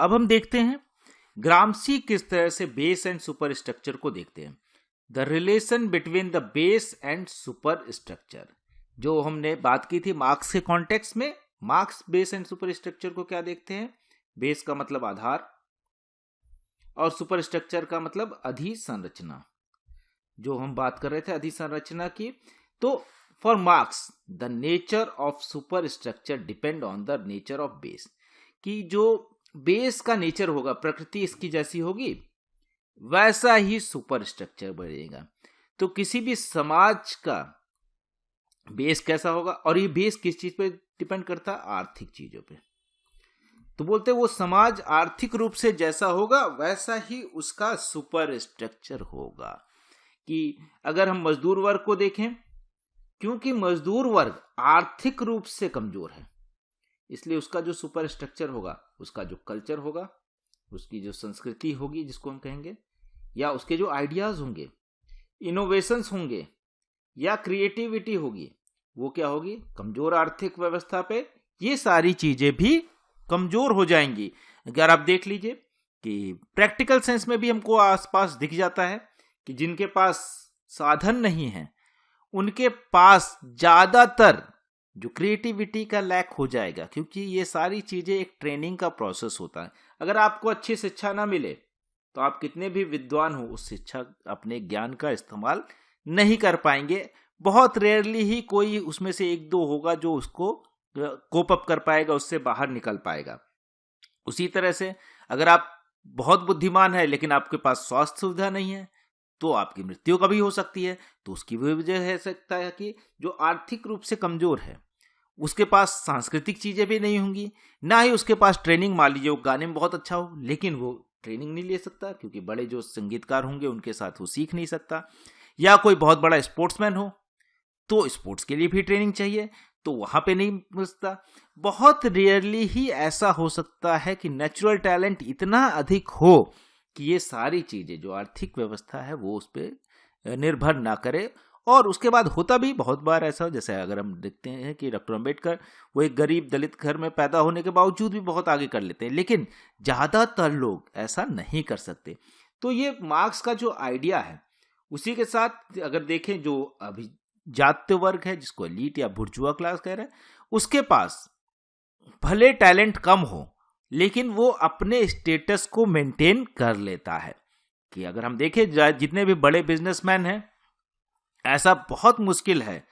अब हम देखते हैं ग्रामसी किस तरह से बेस एंड सुपर स्ट्रक्चर को देखते हैं। The relation between the base and super structure, जो हमने बात की थी मार्क्स के कॉन्टेक्स्ट में, marks base and super structure को क्या देखते हैं, बेस का मतलब आधार और सुपर स्ट्रक्चर का मतलब अधिसंरचना, जो हम बात कर रहे थे अधिसंरचना की। तो for marks the nature of super structure depend on the nature of base, कि जो बेस का नेचर होगा, प्रकृति इसकी जैसी होगी, वैसा ही सुपर स्ट्रक्चर बढ़ेगा। तो किसी भी समाज का बेस कैसा होगा, और ये बेस किस चीज पे डिपेंड करता है, आर्थिक चीजों पे। तो बोलते हैं वो समाज आर्थिक रूप से जैसा होगा वैसा ही उसका सुपर स्ट्रक्चर होगा। कि अगर हम मजदूर वर्ग को देखें, क्योंकि मजदूर वर्ग आर्थिक रूप से कमजोर है, इसलिए उसका जो सुपर स्ट्रक्चर होगा, उसका जो कल्चर होगा, उसकी जो संस्कृति होगी जिसको हम कहेंगे, या उसके जो आइडियाज होंगे, इनोवेशंस होंगे, या क्रिएटिविटी होगी, वो क्या होगी, कमजोर आर्थिक व्यवस्था पे ये सारी चीजें भी कमजोर हो जाएंगी। अगर आप देख लीजिए कि प्रैक्टिकल सेंस में भी हमको आसपास दिख जाता है कि जिनके पास साधन नहीं है उनके पास ज्यादातर जो क्रिएटिविटी का लैक हो जाएगा, क्योंकि ये सारी चीजें एक ट्रेनिंग का प्रोसेस होता है। अगर आपको अच्छी शिक्षा ना मिले तो आप कितने भी विद्वान हो, उस शिक्षा अपने ज्ञान का इस्तेमाल नहीं कर पाएंगे। बहुत रेयरली ही कोई उसमें से एक दो होगा जो उसको कोप अप कर पाएगा, उससे बाहर निकल पाएगा। उसी तरह से अगर आप बहुत बुद्धिमान है लेकिन आपके पास स्वास्थ्य सुविधा नहीं है तो आपकी मृत्यु कभी हो सकती है। तो उसकी भी वजह है सकता है कि जो आर्थिक रूप से कमजोर है उसके पास सांस्कृतिक चीजें भी नहीं होंगी, ना ही उसके पास ट्रेनिंग। मान लीजिए वो गाने में बहुत अच्छा हो लेकिन वो ट्रेनिंग नहीं ले सकता, क्योंकि बड़े जो संगीतकार होंगे उनके साथ वो सीख नहीं सकता। या कोई बहुत बड़ा स्पोर्ट्समैन हो तो स्पोर्ट्स के लिए भी ट्रेनिंग चाहिए, तो वहां पे नहीं मिलता। बहुत रेयरली ही ऐसा हो सकता है कि नेचुरल टैलेंट इतना अधिक हो कि ये सारी चीजें जो आर्थिक व्यवस्था है वो उस पर निर्भर ना करे। और उसके बाद होता भी बहुत बार ऐसा, जैसे अगर हम देखते हैं कि डॉक्टर अंबेडकर वो एक गरीब दलित घर में पैदा होने के बावजूद भी बहुत आगे कर लेते हैं, लेकिन ज्यादातर लोग ऐसा नहीं कर सकते। तो ये मार्क्स का जो आइडिया है उसी के साथ अगर देखें, जो अभी जाति वर्ग है जिसको एलीट या बुर्जुआ क्लास कह रहे हैं, उसके पास भले टैलेंट कम हो लेकिन वो अपने स्टेटस को मेंटेन कर लेता है। कि अगर हम देखें जितने भी बड़े बिजनेसमैन हैं, ऐसा बहुत मुश्किल है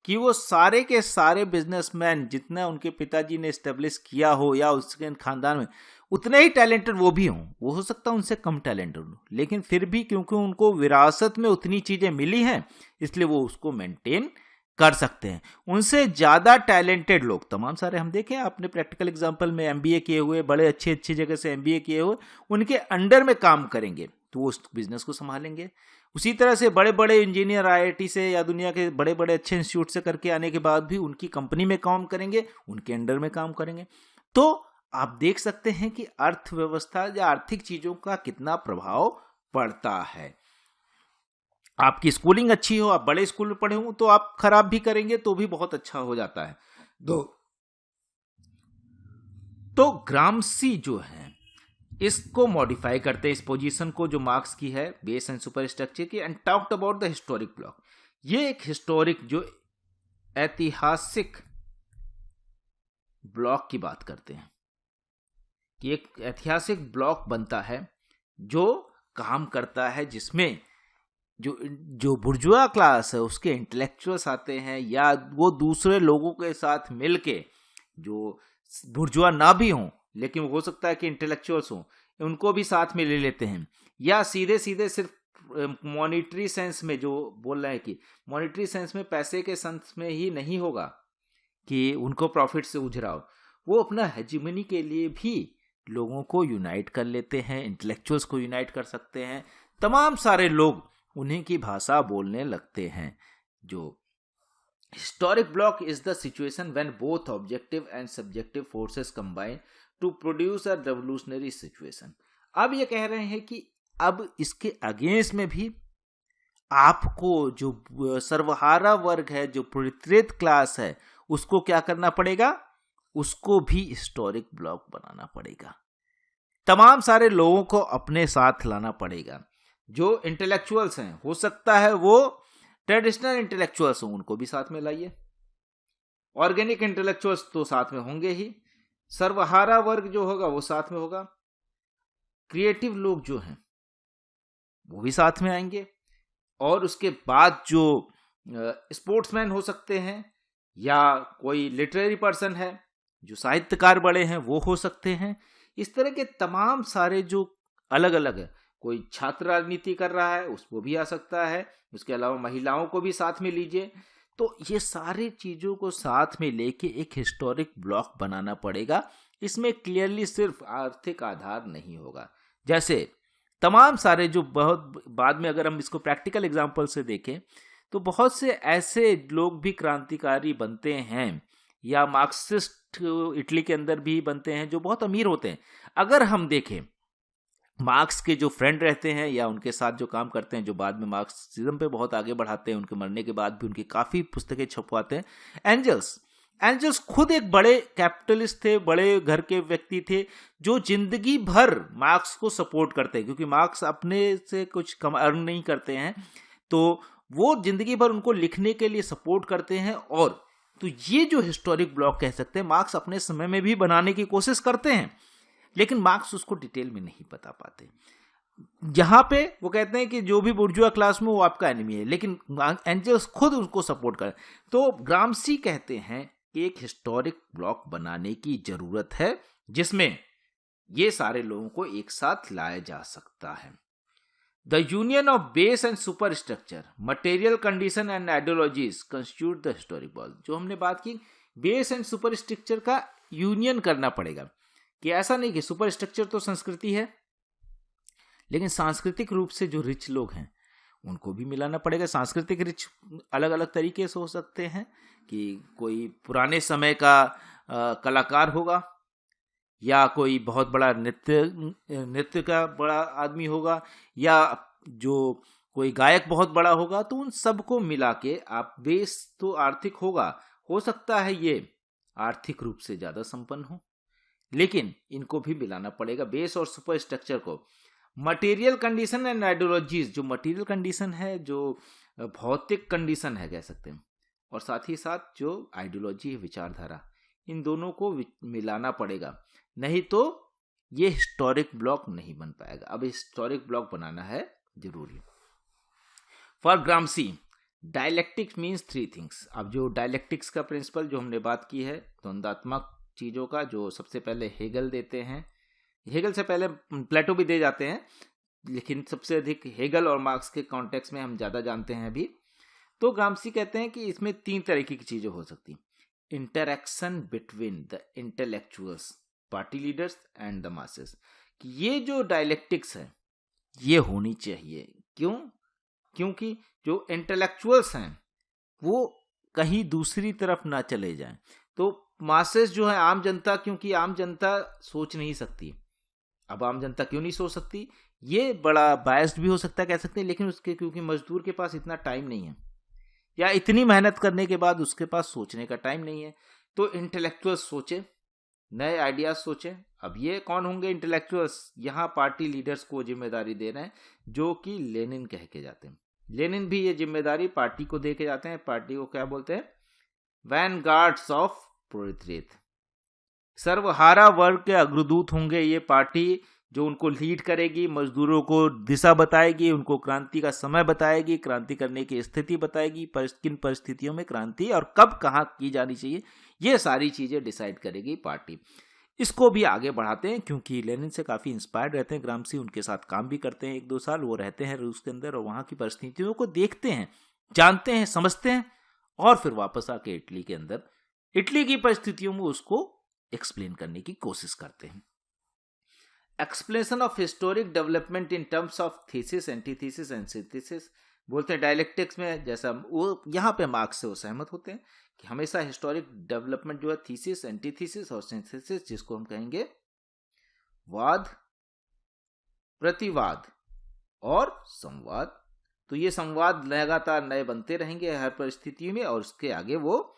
कि वो सारे के सारे बिजनेसमैन जितना उनके पिताजी ने एस्टेब्लिश किया हो या उसके खानदान में उतने ही टैलेंटेड वो भी हों। वो हो सकता है उनसे कम टैलेंटेड हो, लेकिन फिर भी क्योंकि उनको विरासत में उतनी चीजें मिली हैं इसलिए वो उसको मेंटेन कर सकते हैं। उनसे ज्यादा टैलेंटेड लोग तमाम सारे हम देखें, आपने प्रैक्टिकल एग्जांपल में एमबीए किए हुए, बड़े अच्छी अच्छी जगह से एमबीए किए हुए, उनके अंडर में काम करेंगे तो वो उस बिजनेस को संभालेंगे। उसी तरह से बड़े बड़े इंजीनियर आईआईटी से या दुनिया के बड़े बड़े अच्छे इंस्टीट्यूट से करके आने के बाद भी उनकी कंपनी में काम करेंगे, उनके अंडर में काम करेंगे। तो आप देख सकते हैं कि अर्थव्यवस्था या आर्थिक चीजों का कितना प्रभाव पड़ता है। आपकी स्कूलिंग अच्छी हो, आप बड़े स्कूल में पढ़े हो, तो आप खराब भी करेंगे तो भी बहुत अच्छा हो जाता है। तो ग्रामसी जो है इसको मॉडिफाई करते हैं, इस पोजीशन को जो मार्क्स की है बेस एंड सुपर स्ट्रक्चर की, and talked about the historic block. ये एक हिस्टोरिक जो ऐतिहासिक ब्लॉक की बात करते हैं कि एक ऐतिहासिक ब्लॉक बनता है जो काम करता है, जिसमें जो बुर्जुआ क्लास है उसके इंटेलेक्चुअल्स आते हैं, या वो दूसरे लोगों के साथ मिलके जो बुर्जुआ ना भी हों लेकिन वो हो सकता है कि इंटेलेक्चुअल्स हों, उनको भी साथ में ले लेते हैं। या सीधे सीधे सिर्फ मॉनिटरी सेंस में जो बोल रहे हैं कि मॉनिटरी सेंस में पैसे के सेंस में ही नहीं होगा कि उनको प्रॉफिट से उझ रहा हो, वो अपना हेजिमनी के लिए भी लोगों को यूनाइट कर लेते हैं, इंटेलेक्चुअल्स को यूनाइट कर सकते हैं। तमाम सारे लोग उन्हीं की भाषा बोलने लगते हैं। जो historic bloc is the situation when both objective and subjective forces combine to produce a revolutionary situation. अब ये कह रहे हैं कि अब इसके अगेंस्ट में भी आपको जो सर्वहारा वर्ग है, जो प्रोलेटेरिएट क्लास है, उसको क्या करना पड़ेगा, उसको भी हिस्टोरिक ब्लॉक बनाना पड़ेगा। तमाम सारे लोगों को अपने साथ लाना पड़ेगा। जो इंटेलेक्चुअल्स हैं, हो सकता है वो ट्रेडिशनल इंटेलेक्चुअल्स हों, उनको भी साथ में लाइए। ऑर्गेनिक इंटेलेक्चुअल्स तो साथ में होंगे ही, सर्वहारा वर्ग जो होगा वो साथ में होगा, क्रिएटिव लोग जो हैं वो भी साथ में आएंगे, और उसके बाद जो स्पोर्ट्समैन हो सकते हैं या कोई लिटरेरी पर्सन है, जो साहित्यकार बड़े हैं वो हो सकते हैं। इस तरह के तमाम सारे जो अलग अलग है, कोई छात्र राजनीति कर रहा है उसको भी आ सकता है, उसके अलावा महिलाओं को भी साथ में लीजिए। तो ये सारी चीजों को साथ में लेके एक हिस्टोरिक ब्लॉक बनाना पड़ेगा। इसमें क्लियरली सिर्फ आर्थिक आधार नहीं होगा। जैसे तमाम सारे जो बहुत बाद में अगर हम इसको प्रैक्टिकल एग्जांपल से देखें तो बहुत से ऐसे लोग भी क्रांतिकारी बनते हैं या मार्क्सिस्ट इटली के अंदर भी बनते हैं जो बहुत अमीर होते हैं। अगर हम देखें मार्क्स के जो फ्रेंड रहते हैं या उनके साथ जो काम करते हैं, जो बाद में मार्क्सिज्म पे बहुत आगे बढ़ाते हैं, उनके मरने के बाद भी उनकी काफ़ी पुस्तकें छपवाते हैं। एंजल्स खुद एक बड़े कैपिटलिस्ट थे, बड़े घर के व्यक्ति थे, जो जिंदगी भर मार्क्स को सपोर्ट करते हैं, क्योंकि मार्क्स अपने से कुछ कम अर्न नहीं करते हैं, तो वो जिंदगी भर उनको लिखने के लिए सपोर्ट करते हैं। और तो ये जो हिस्टोरिक ब्लॉक कह सकते हैं, मार्क्स अपने समय में भी बनाने की कोशिश करते हैं, लेकिन मार्क्स उसको डिटेल में नहीं बता पाते। यहाँ पे वो कहते हैं कि जो भी बुर्जुआ क्लास में वो आपका एनिमी है, लेकिन एंजल्स खुद उसको सपोर्ट कर। तो ग्राम्सी कहते हैं कि एक हिस्टोरिक ब्लॉक बनाने की जरूरत है जिसमें ये सारे लोगों को एक साथ लाया जा सकता है। The union of base and super structure, material condition and ideologies constitute the historic block. जो हमने बात की, बेस एंड सुपर स्ट्रक्चर का यूनियन करना पड़ेगा, कि ऐसा नहीं कि सुपर स्ट्रक्चर तो संस्कृति है, लेकिन सांस्कृतिक रूप से जो रिच लोग हैं उनको भी मिलाना पड़ेगा। सांस्कृतिक रिच अलग अलग तरीके से हो सकते हैं, कि कोई पुराने समय का कलाकार होगा, या कोई बहुत बड़ा नृत्य का बड़ा आदमी होगा, या जो कोई गायक बहुत बड़ा होगा। तो उन सबको मिला के आप, बेस तो आर्थिक होगा, हो सकता है ये आर्थिक रूप से ज्यादा संपन्न हो, लेकिन इनको भी मिलाना पड़ेगा, बेस और सुपर स्ट्रक्चर को। मटेरियल कंडीशन एंड आइडियोलॉजीज, जो मटेरियल कंडीशन है, जो भौतिक कंडीशन है कह सकते हैं, और साथ ही साथ जो आइडियोलॉजी है, विचारधारा, इन दोनों को मिलाना पड़ेगा, नहीं तो ये हिस्टोरिक ब्लॉक नहीं बन पाएगा। अब हिस्टोरिक ब्लॉक बनाना है जरूरी। For Gramsci dialectics means 3 things. अब जो डायलेक्टिक्स का प्रिंसिपल जो हमने बात की है, द्वंद्वात्मक चीजों का, जो सबसे पहले हेगल देते हैं, हेगल से पहले प्लेटो भी दे जाते हैं, लेकिन सबसे अधिक हेगल और मार्क्स के कॉन्टेक्स्ट में हम ज्यादा जानते हैं अभी। तो ग्राम्सी कहते हैं कि इसमें 3 तरीके की चीजें हो सकती हैं। Interaction between the intellectuals, party leaders and the masses, कि ये जो डायलेक्टिक्स है ये होनी चाहिए। क्यों? क्योंकि जो इंटेलेक्चुअल्स हैं वो कहीं दूसरी तरफ ना चले जाएं। तो मासेस जो है, आम जनता, क्योंकि आम जनता सोच नहीं सकती। अब आम जनता क्यों नहीं सोच सकती? ये बड़ा बायस्ड भी हो सकता है कह सकते हैं, लेकिन उसके क्योंकि मजदूर के पास इतना टाइम नहीं है, या इतनी मेहनत करने के बाद उसके पास सोचने का टाइम नहीं है। तो इंटेलेक्चुअल्स सोचे, नए आइडियाज सोचे। अब ये कौन होंगे इंटेलेक्चुअल्स? यहाँ पार्टी लीडर्स को जिम्मेदारी दे रहे हैं, जो कि लेनिन कह के जाते हैं। लेनिन भी ये जिम्मेदारी पार्टी को दे के जाते हैं। पार्टी को क्या बोलते हैं? वैनगार्ड्स ऑफ प्रोलेटारिएट, सर्वहारा वर्ग के अग्रदूत होंगे ये पार्टी, जो उनको लीड करेगी, मजदूरों को दिशा बताएगी, उनको क्रांति का समय बताएगी, क्रांति करने की स्थिति बताएगी, किन परिस्थितियों में क्रांति और कब कहाँ की जानी चाहिए, ये सारी चीजें डिसाइड करेगी पार्टी। इसको भी आगे बढ़ाते हैं, क्योंकि लेनिन से काफी इंस्पायर्ड रहते हैं ग्राम्सी, उनके साथ काम भी करते हैं 1-2 साल, वो रहते हैं रूस के अंदर और वहां की परिस्थितियों को देखते हैं, जानते हैं, समझते हैं, और फिर वापस आके इटली के अंदर इटली की परिस्थितियों में उसको एक्सप्लेन करने की कोशिश करते हैं। Explanation of historic development in terms of thesis, antithesis and synthesis, बोलते हैं डायलेक्टिक्स में, जैसा वो यहाँ पे मार्क्स से वो सहमत होते हैं कि हमेशा हिस्टोरिक डेवलपमेंट जो है थीसिस, एंटीथीसिस और सिंथेसिस, जिसको हम कहेंगे वाद, प्रतिवाद और संवाद। तो ये संवाद लगातार नए बनते रहेंगे हर परिस्थिति में, और उसके आगे वो